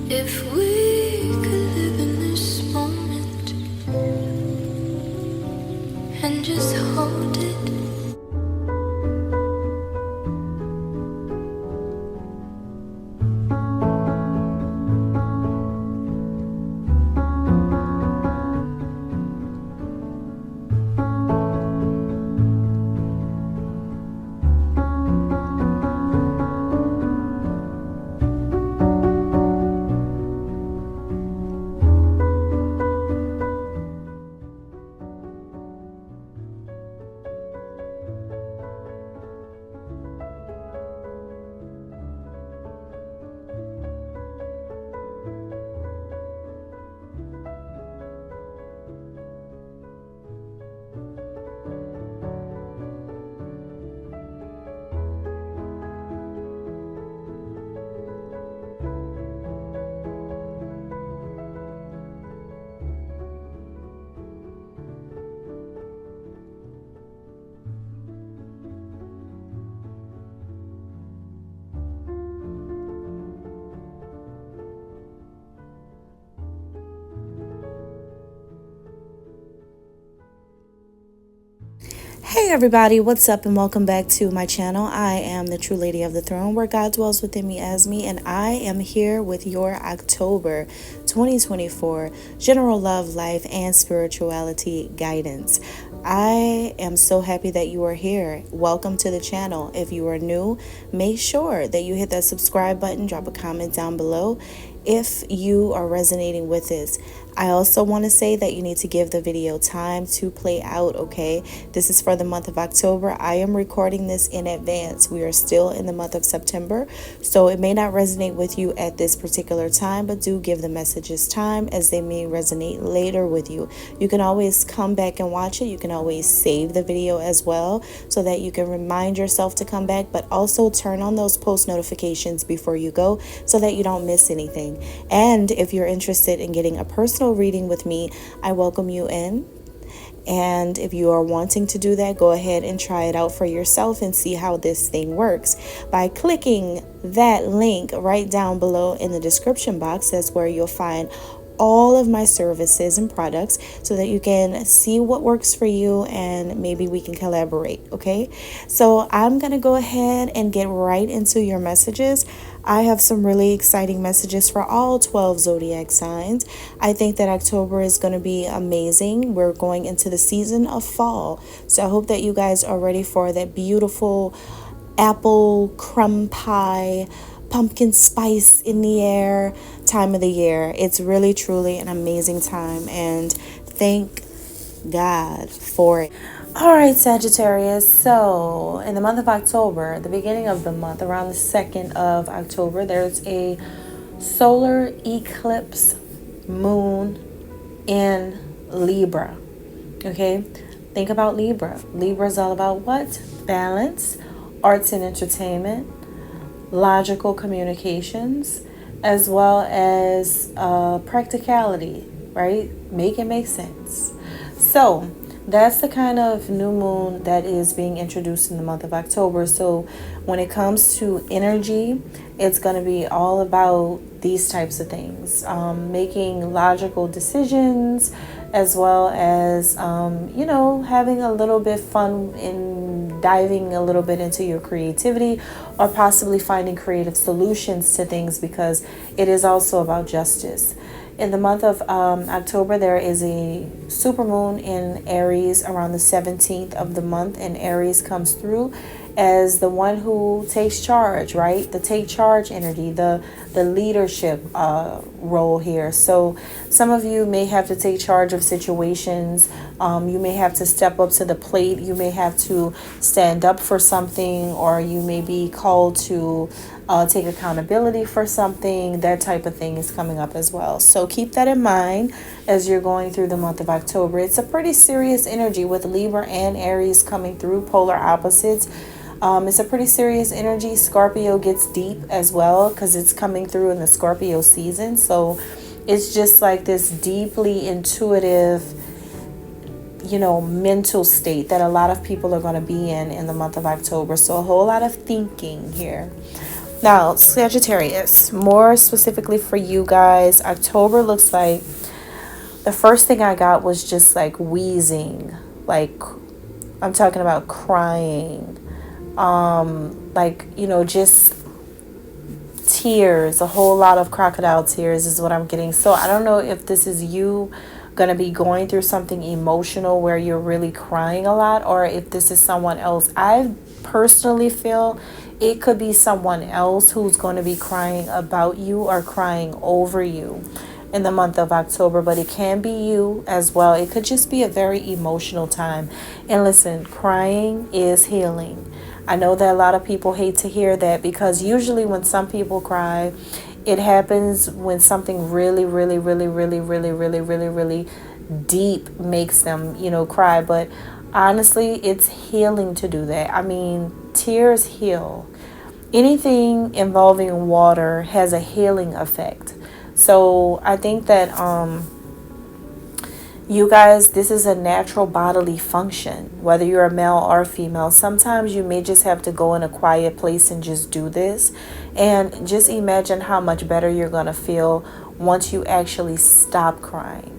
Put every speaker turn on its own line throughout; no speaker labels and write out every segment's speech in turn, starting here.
If we could live in this moment and just hold it.
Hey everybody, what's up and welcome back to my channel. I am the True Lady of the Throne, where God dwells within me as me, and I am here with your October 2024 general love, life, and spirituality guidance. I am so happy that you are here. Welcome to the channel. If you are new, make sure that you hit that subscribe button, drop a comment down below if you are resonating with this. I also want to say that you need to give the video time to play out, okay? This is for the month of October. I am recording this in advance. We are still in the month of September, so it may not resonate with you at this particular time, but do give the messages time, as they may resonate later with you. You can always come back and watch it. You can always save the video as well, so that you can remind yourself to come back, but also turn on those post notifications before you go so that you don't miss anything. And if you're interested in getting a personal reading with me, I welcome you in. And if you are wanting to do that, go ahead and try it out for yourself and see how this thing works by clicking that link right down below in the description box. That's where you'll find all of my services and products, so that you can see what works for you and maybe we can collaborate. Okay, so I'm gonna go ahead and get right into your messages. I have some really exciting messages for all 12 zodiac signs. I think that October is going to be amazing. We're going into the season of fall, so I hope that you guys are ready for that beautiful apple crumb pie, pumpkin spice in the air time of the year. It's really truly an amazing time, and thank God for it. All right, Sagittarius. So in the month of October, the beginning of the month, around the 2nd of October, there's a solar eclipse moon in Libra. Okay, think about Libra. Libra is all about what? Balance, arts and entertainment, logical communications, as well as practicality, right? Make it make sense. So that's the kind of new moon that is being introduced in the month of October. So when it comes to energy, it's going to be all about these types of things, making logical decisions, as well as having a little bit fun in diving a little bit into your creativity, or possibly finding creative solutions to things, because it is also about justice. In the month of October, there is a supermoon in Aries around the 17th of the month, and Aries comes through as the one who takes charge, right? The take charge energy, the leadership role here. So some of you may have to take charge of situations. You may have to step up to the plate. You may have to stand up for something, or you may be called to take accountability for something. That type of thing is coming up as well. So keep that in mind as you're going through the month of October. It's a pretty serious energy with Libra and Aries coming through, polar opposites. It's a pretty serious energy. Scorpio gets deep as well because it's coming through in the Scorpio season. So it's just like this deeply intuitive, mental state that a lot of people are going to be in the month of October. So a whole lot of thinking here. Now, Sagittarius, more specifically for you guys, October looks like the first thing I got was just like wheezing. Like, I'm talking about crying. Like, just tears, a whole lot of crocodile tears is what I'm getting. So I don't know if this is you going to be going through something emotional where you're really crying a lot, or if this is someone else. I personally feel it could be someone else who's going to be crying about you or crying over you in the month of October, but it can be you as well. It could just be a very emotional time. And listen, crying is healing. I know that a lot of people hate to hear that, because usually when some people cry, it happens when something really, really, really, really, really, really, really, really deep makes them, cry. But honestly, it's healing to do that. I mean, tears heal. Anything involving water has a healing effect. So I think that you guys, this is a natural bodily function, whether you're a male or female. Sometimes you may just have to go in a quiet place and just do this. And just imagine how much better you're going to feel once you actually stop crying.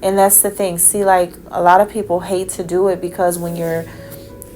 And that's the thing. See, like, a lot of people hate to do it because when you're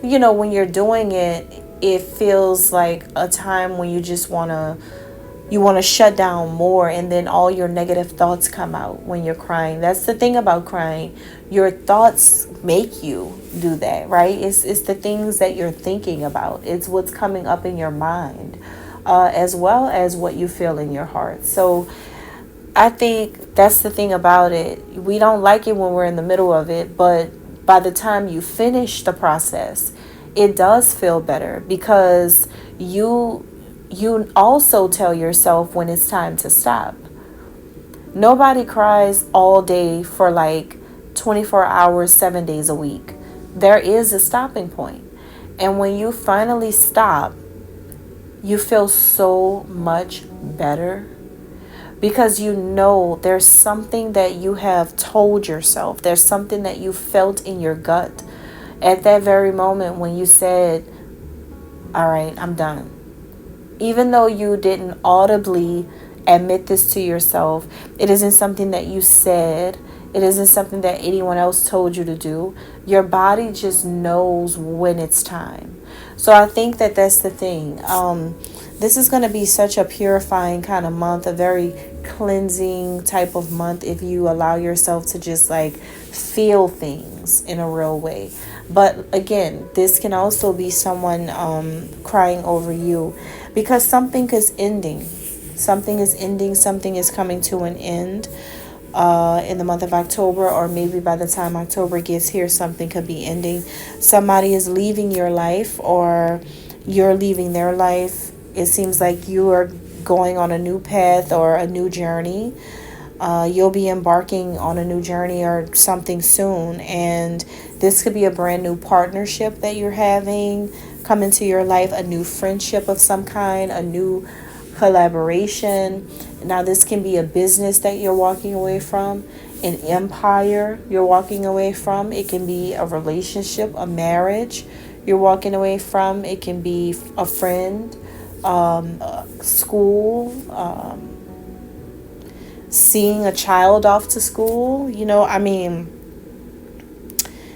doing it, it feels like a time when you just want to shut down more, and then all your negative thoughts come out when you're crying. That's the thing about crying. Your thoughts make you do that, right? It's the things that you're thinking about. It's what's coming up in your mind, as well as what you feel in your heart. So I think that's the thing about it. We don't like it when we're in the middle of it, but by the time you finish the process, it does feel better, because you also tell yourself when it's time to stop. Nobody cries all day for like 24 hours, 7 days a week. There is a stopping point. And when you finally stop, you feel so much better, because there's something that you have told yourself. There's something that you felt in your gut at that very moment when you said, all right, I'm done. Even though you didn't audibly admit this to yourself, it isn't something that you said, it isn't something that anyone else told you to do. Your body just knows when it's time. So I think that that's the thing. This is going to be such a purifying kind of month, a very cleansing type of month, if you allow yourself to just like feel things in a real way. But again, this can also be someone crying over you, because something is ending. Something is ending. Something is coming to an end in the month of October, or maybe by the time October gets here, something could be ending. Somebody is leaving your life, or you're leaving their life. It seems like you are going on a new path or a new journey. You'll be embarking on a new journey or something soon, and this could be a brand new partnership that you're having come into your life, a new friendship of some kind, a new collaboration. Now, this can be a business that you're walking away from, an empire you're walking away from. It can be a relationship, a marriage you're walking away from. It can be a friend, school, seeing a child off to school.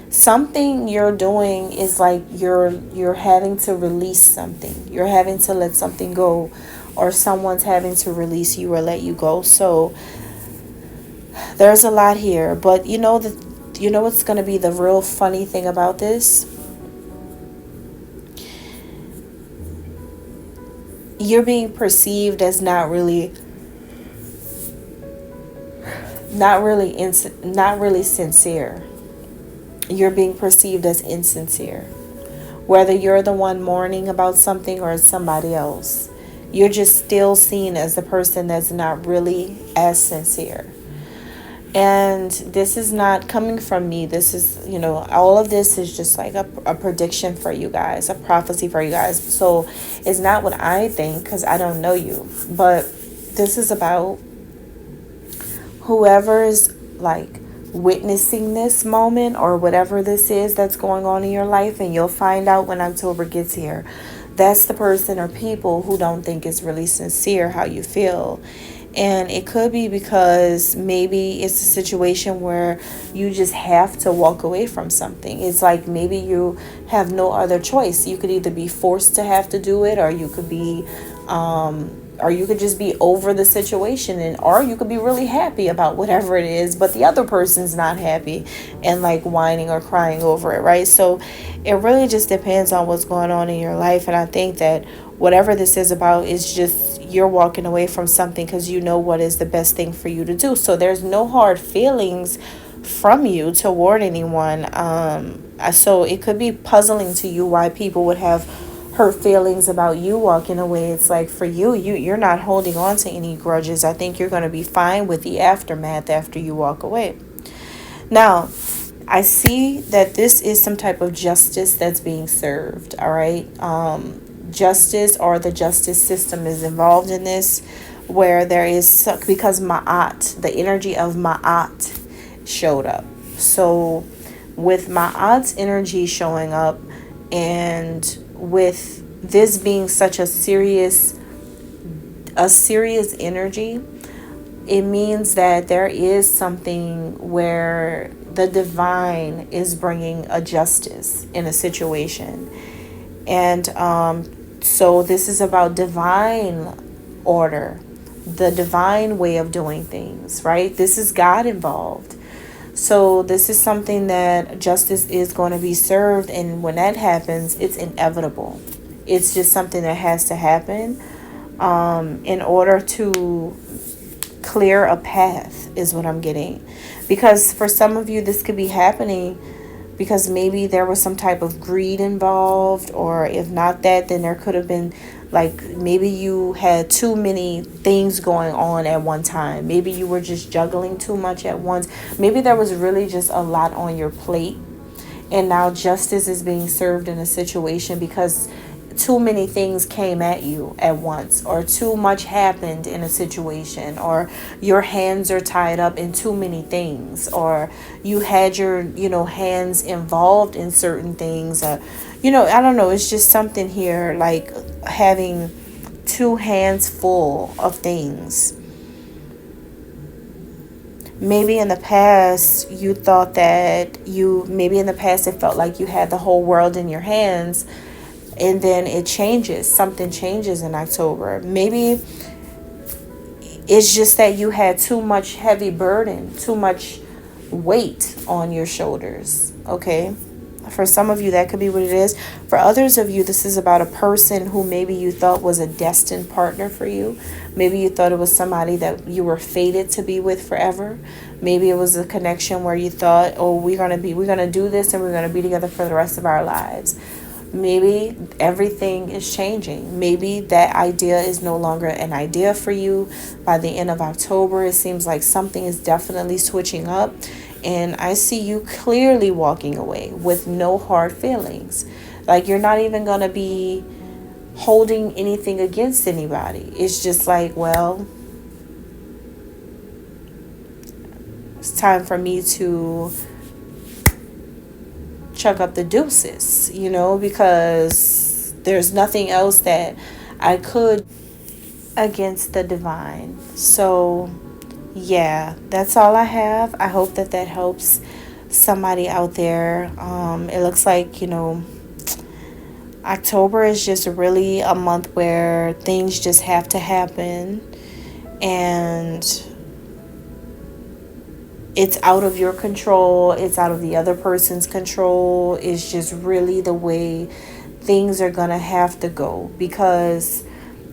Something you're doing is like you're having to release something. You're having to let something go, or someone's having to release you or let you go. So there's a lot here, but what's going to be the real funny thing about this? You're being perceived as not really sincere. You're being perceived as insincere. Whether you're the one mourning about something or it's somebody else, you're just still seen as the person that's not really as sincere. And this is not coming from me. This is, all of this is just like a prediction for you guys, a prophecy for you guys. So it's not what I think, because I don't know you. But this is about whoever is like witnessing this moment or whatever this is that's going on in your life. And you'll find out when October gets here. that's the person or people who don't think it's really sincere how you feel. And it could be because maybe it's a situation where you just have to walk away from something. It's like maybe you have no other choice. You could either be forced to have to do it, or you could be or you could just be over the situation, and or you could be really happy about whatever it is, but the other person's not happy and like whining or crying over it, right? So it really just depends on what's going on in your life. And I think that whatever this is about is just you're walking away from something because you know what is the best thing for you to do. So there's no hard feelings from you toward anyone. So it could be puzzling to you why people would have hurt feelings about you walking away. It's like for you're not holding on to any grudges. I think you're going to be fine with the aftermath after you walk away. Now, I see that this is some type of justice that's being served. All right. Justice or the justice system is involved in this, where there is, because Ma'at, the energy of Ma'at showed up. So with Ma'at's energy showing up, and with this being such a serious energy, it means that there is something where the divine is bringing a justice in a situation. And so this is about divine order, the divine way of doing things, right? This is God involved. So this is something that justice is going to be served. And when that happens, it's inevitable. It's just something that has to happen in order to clear a path is what I'm getting. Because for some of you, this could be happening because maybe there was some type of greed involved, or if not that, then there could have been like maybe you had too many things going on at one time. Maybe you were just juggling too much at once. Maybe there was really just a lot on your plate, and now justice is being served in a situation because too many things came at you at once, or too much happened in a situation, or your hands are tied up in too many things, or you had your hands involved in certain things. I don't know, it's just something here like having two hands full of things. Maybe in the past you thought that maybe in the past it felt like you had the whole world in your hands, and then it changes. Something changes in October. Maybe it's just that you had too much heavy burden, too much weight on your shoulders. Okay? For some of you, that could be what it is. For others of you, this is about a person who maybe you thought was a destined partner for you. Maybe you thought it was somebody that you were fated to be with forever. Maybe it was a connection where you thought, oh, we're going to do this and we're going to be together for the rest of our lives. Maybe everything is changing. Maybe that idea is no longer an idea for you. By the end of October, it seems like something is definitely switching up. And I see you clearly walking away with no hard feelings. Like you're not even going to be holding anything against anybody. It's just like, well, it's time for me to chuck up the deuces, because there's nothing else that I could against the divine. So yeah, that's all I have. I hope that helps somebody out there. It looks like, October is just really a month where things just have to happen, and it's out of your control. It's out of the other person's control. It's just really the way things are going to have to go. Because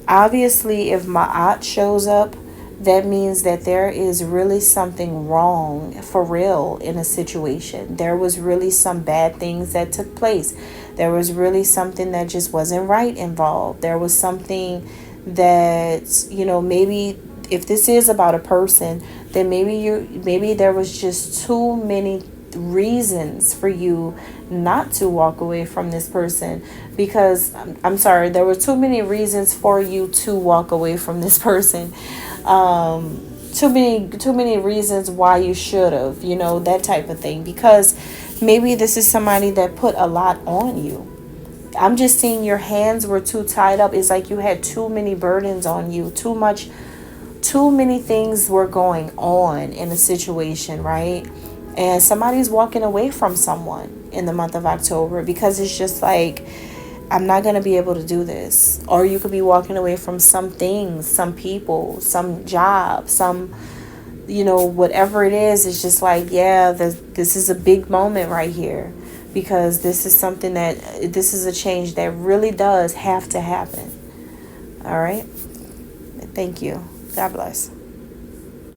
obviously if Ma'at shows up, that means that there is really something wrong for real in a situation. There was really some bad things that took place. There was really something that just wasn't right involved. There was something that, maybe if this is about a person, then maybe there was just too many reasons for you not to walk away from this person. Because I'm sorry, there were too many reasons for you to walk away from this person. Too many reasons why you should have, that type of thing. Because maybe this is somebody that put a lot on you. I'm just seeing your hands were too tied up. It's like you had too many burdens on you, too many things were going on in a situation, right? And somebody's walking away from someone in the month of October because it's just like, I'm not going to be able to do this. Or you could be walking away from some things, some people, some job, some, whatever it is. It's just like, yeah, this is a big moment right here, because this is a change that really does have to happen. All right. Thank you. God bless.